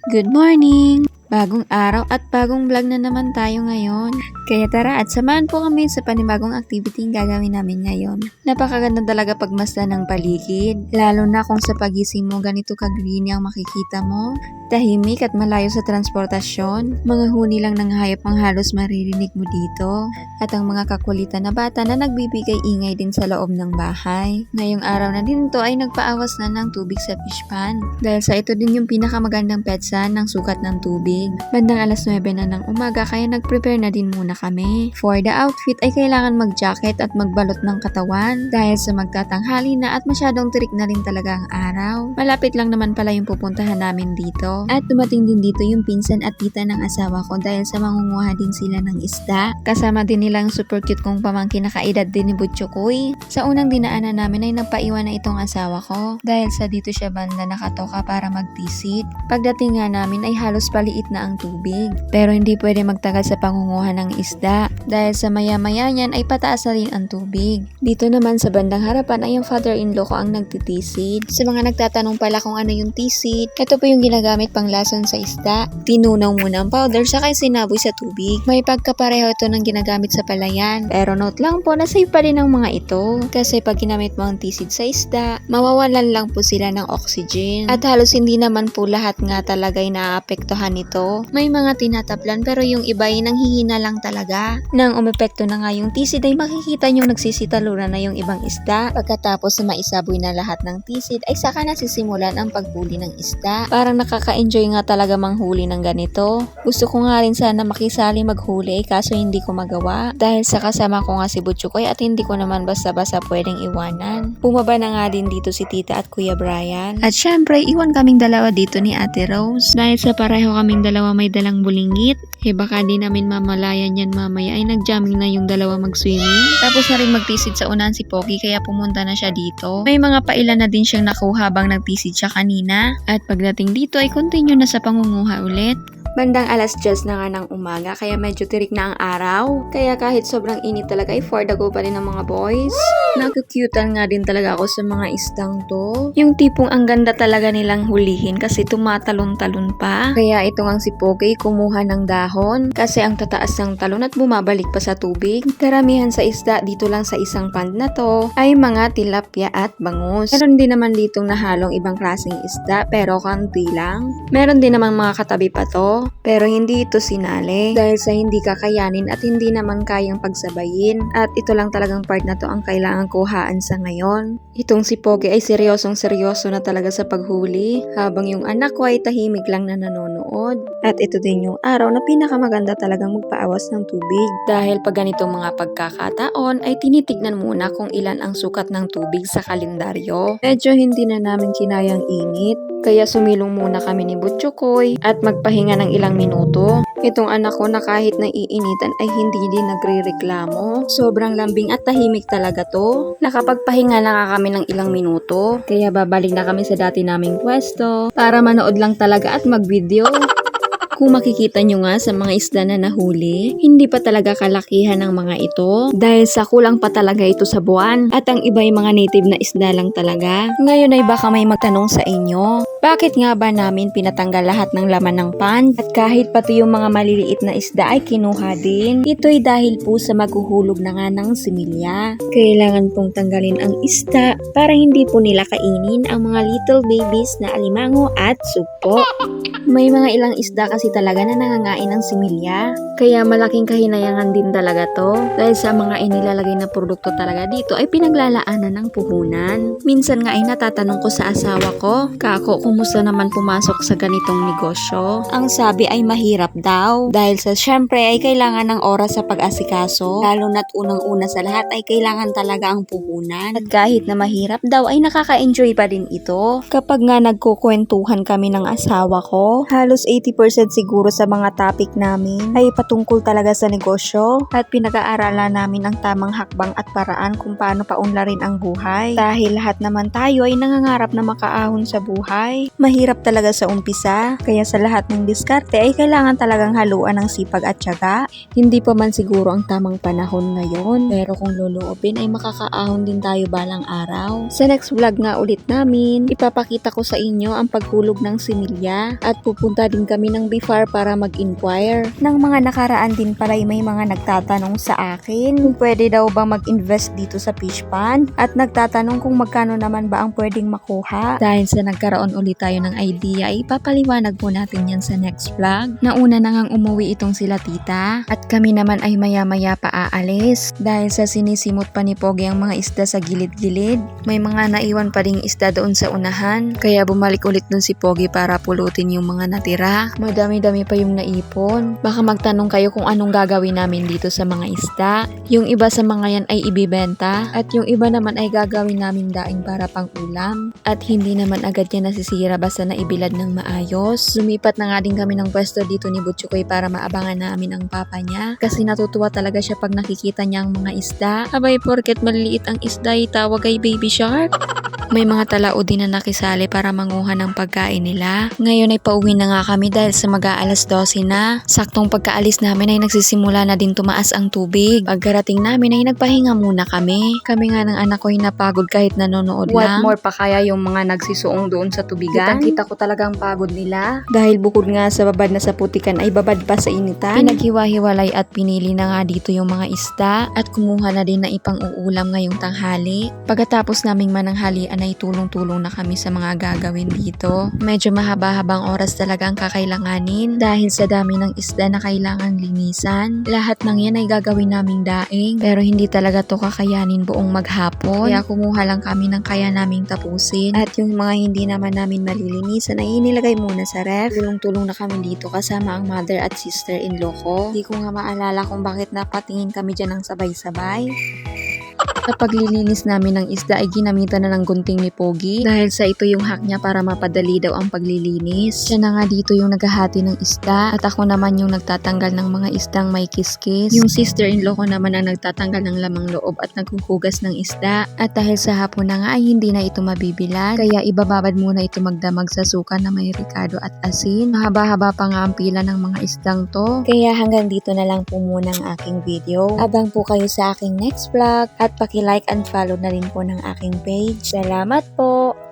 Good morning! Bagong araw at bagong vlog na naman tayo ngayon. Kaya tara at samahan po kami sa panibagong activity ang gagawin namin ngayon. Napakaganda talaga pagmasdan ng paligid. Lalo na kung sa pagising mo ganito ka-green ang makikita mo. Tahimik at malayo sa transportasyon. Mga huni lang ng hayop ang halos maririnig mo dito. At ang mga kakulitan na bata na nagbibigay ingay din sa loob ng bahay. Ngayong araw na din to ay nagpaawas na ng tubig sa fish pond. Dahil sa ito din yung pinakamagandang petsa ng sukat ng tubig. Bandang alas 9 na ng umaga kaya nag-prepare na din muna kami. For the outfit ay kailangan mag-jacket at magbalot ng katawan dahil sa magtatanghali na at masyadong tirik na rin talaga ang araw. Malapit lang naman pala yung pupuntahan namin dito. At dumating din dito yung pinsan at tita ng asawa ko dahil sa mangunguha din sila ng isda. Kasama din nilang super cute kong pamangkin na kaedad din ni Butchukoy. Sa unang dinaanan namin ay nagpaiwan na itong asawa ko dahil sa dito siya banda nakatoka para magtisid. Pagdating nga namin ay halos paliit na ang tubig. Pero hindi pwede magtagal sa pangunguha ng isda dahil sa maya-maya niyan ay pataas na rin ang tubig. Dito naman sa bandang harapan ay yung father-in-law ko ang nagtitisid. Sa mga nagtatanong pala kung ano yung tisid, ito po yung ginagamit pang lason sa isda. Tinunaw muna ang powder saka sinaboy sa tubig. May pagkapareho ito ng ginagamit sa palayan. Pero note lang po na safe pa rin ang mga ito kasi pag ginamit mo ang tisid sa isda, mawawalan lang po sila ng oxygen. At halos hindi naman po lahat nga talaga ay naapektuhan nito. May mga tinataplan pero yung iba ay nanghihina lang talaga. Nang umepekto na nga yung tisid ay makikita nyo nagsisitalunan na yung ibang isda. Pagkatapos na maisaboy na lahat ng tisid ay saka nasisimulan ang paghuli ng isda. Parang nakaka-enjoy nga talaga manghuli ng ganito. Gusto ko nga rin sana makisali maghuli kaso hindi ko magawa dahil sa kasama ko nga si Butchukoy at hindi ko naman basta-basta pwedeng iwanan. Bumaba na nga din dito si Tita at Kuya Brian. At syempre iwan kaming dalawa dito ni Ate Rose dahil sa pareho kaming dalawa may dalang bulingit. Baka di namin mamalayan yan mamaya ay nagjamming na yung dalawa mag-swimming. Tapos na rin magtisid sa unahan si Pogi kaya pumunta na siya dito. May mga pailan na din siyang nakuha habang nagtisid siya kanina. At pagdating dito ay continue na sa pangunguha ulit. Bandang alas 10 na nga ng umaga kaya medyo tirik na ang araw. Kaya kahit sobrang init talaga ay for the go pa rin ng mga boys. Nakukutan nga din talaga ako sa mga istang to. Yung tipong ang ganda talaga nilang hulihin kasi tumatalon-talon pa. Kaya ito nga si Pogi kumuha ng dahon kasi ang tataas ng talon at bumabalik pa sa tubig. Karamihan sa isda dito lang sa isang pond na to ay mga tilapia at bangus. Meron din naman ditong nahalong ibang klaseng isda pero kanti lang. Meron din naman mga katabi pa to. Pero hindi ito sinali dahil sa hindi kakayanin at hindi naman kayang pagsabayin. At ito lang talagang part na to ang kailangan kuhaan sa ngayon. Itong si Pogi ay seryosong seryoso na talaga sa paghuli habang yung anak ko ay tahimik lang na nanonood. At ito din yung araw na pinakamaganda talagang magpaawas ng tubig. Dahil pag ganitong mga pagkakataon ay tinitignan muna kung ilan ang sukat ng tubig sa kalendaryo. Medyo hindi na namin kinayang init. Kaya sumilong muna kami ni Butchukoy at magpahinga ng ilang minuto. Itong anak ko na kahit naiinitan ay hindi din nagre-reklamo. Sobrang lambing at tahimik talaga to. Nakapagpahinga na nga kami ng ilang minuto. Kaya babalik na kami sa dati naming pwesto para manood lang talaga at mag-video. Kung makikita nyo nga sa mga isda na nahuli, hindi pa talaga kalakihan ng mga ito dahil sa kulang pa talaga ito sa buwan at ang iba ay mga native na isda lang talaga. Ngayon ay baka may magtanong sa inyo, bakit nga ba namin pinatanggal lahat ng laman ng pond at kahit pati yung mga maliliit na isda ay kinuha din? Ito'y dahil po sa maghuhulog na nga ng similya. Kailangan pong tanggalin ang isda para hindi po nila kainin ang mga little babies na alimango at sugpo. May mga ilang isda kasi talaga na nangangain ng similya. Kaya malaking kahinayangan din talaga to. Dahil sa mga inilalagay na produkto talaga dito ay pinaglalaanan ng puhunan. Minsan nga ay natatanong ko sa asawa ko, "Kako, kumusta naman pumasok sa ganitong negosyo?" Ang sabi ay mahirap daw. Dahil sa syempre ay kailangan ng oras sa pag-asikaso. Lalo na't unang-una sa lahat ay kailangan talaga ang puhunan. At kahit na mahirap daw ay nakaka-enjoy pa din ito. Kapag nga nagkukwentuhan kami ng asawa ko, halos 80% siguro sa mga topic namin ay patungkol talaga sa negosyo at pinag-aaralan namin ang tamang hakbang at paraan kung paano paunlarin ang buhay. Dahil lahat naman tayo ay nangangarap na makaahon sa buhay. Mahirap talaga sa umpisa, kaya sa lahat ng diskarte ay kailangan talagang haluan ng sipag at tiyaga. Hindi pa man siguro ang tamang panahon ngayon, pero kung luluopin ay makakaahon din tayo balang araw. Sa next vlog nga ulit namin, ipapakita ko sa inyo ang paghulog ng similya at pupunta din kami ng BIFAR para mag-inquire. Nang mga nakaraan din pala may mga nagtatanong sa akin kung pwede daw bang mag-invest dito sa fish pond at nagtatanong kung magkano naman ba ang pwedeng makuha. Dahil sa nagkaroon ulit tayo ng idea ay ipapaliwanag po natin yan sa next vlog. Nauna na ngang umuwi itong sila tita at kami naman ay maya-maya pa aalis dahil sa sinisimot pa ni Pogi ang mga isda sa gilid-gilid. May mga naiwan pa ding isda doon sa unahan kaya bumalik ulit dun si Pogi para pulutin yung mga natira. Madami-dami pa yung naipon. Baka magtanong kayo kung anong gagawin namin dito sa mga isda. Yung iba sa mga yan ay ibibenta at yung iba naman ay gagawin namin daing para pang ulam. At hindi naman agad yan nasisira basta naibilad ng maayos. Lumipat na nga din kami ng pwesto dito ni Butchukoy para maabangan namin ang papa niya kasi natutuwa talaga siya pag nakikita niya ang mga isda. Abay, porket maliliit ang isda ay tawag ay baby shark. May mga talao din na nakisali para manguha ng pagkain nila. Ngayon ay pauwi na nga kami dahil sa mag-aalas 12 na. Saktong pagkaalis namin ay nagsisimula na din tumaas ang tubig. Pagkarating namin ay nagpahinga muna kami. Kami nga ng anak ko ay napagod kahit nanonood lang. What more pa kaya yung mga nagsisuong doon sa tubigan? Kita ko talagang pagod nila. Dahil bukod nga sa babad na sa putikan ay babad pa sa initan. Pinaghiwa-hiwalay at pinili na nga dito yung mga isda at kumuha na din na ipang-uulam ngayong tanghali. Pagkatapos naming mananghalian ay tulong-tulong na kami sa mga gagawin dito. Medyo mahaba-habang oras talaga ang kakailanganin dahil sa dami ng isda na kailangang linisan. Lahat ng yan ay gagawin naming daing pero hindi talaga to kakayanin buong maghapon. Kaya kumuha lang kami ng kaya naming tapusin at yung mga hindi naman namin malilinisan ay inilagay muna sa ref. Tulong-tulong na kami dito kasama ang mother at sister-in-law ko. Hindi ko nga maalala kung bakit napatingin kami dyan ng sabay-sabay. Sa paglilinis namin ng isda ay ginamitan na ng gunting ni Pogi dahil sa ito yung hack niya para mapadali daw ang paglilinis. Siya na nga dito yung naghahati ng isda at ako naman yung nagtatanggal ng mga isdang may kiskis. Yung sister-in-law ko naman ang nagtatanggal ng lamang loob at naghuhugas ng isda. At dahil sa hapon na nga ay hindi na ito mabibilad kaya ibababad muna ito magdamag sa suka na may ricado at asin. Mahaba-haba pa nga ang pila ng mga isdang to. Kaya hanggang dito na lang po muna ang aking video. Abang po kayo sa aking next vlog at paki-like and follow na rin po ng aking page. Salamat po!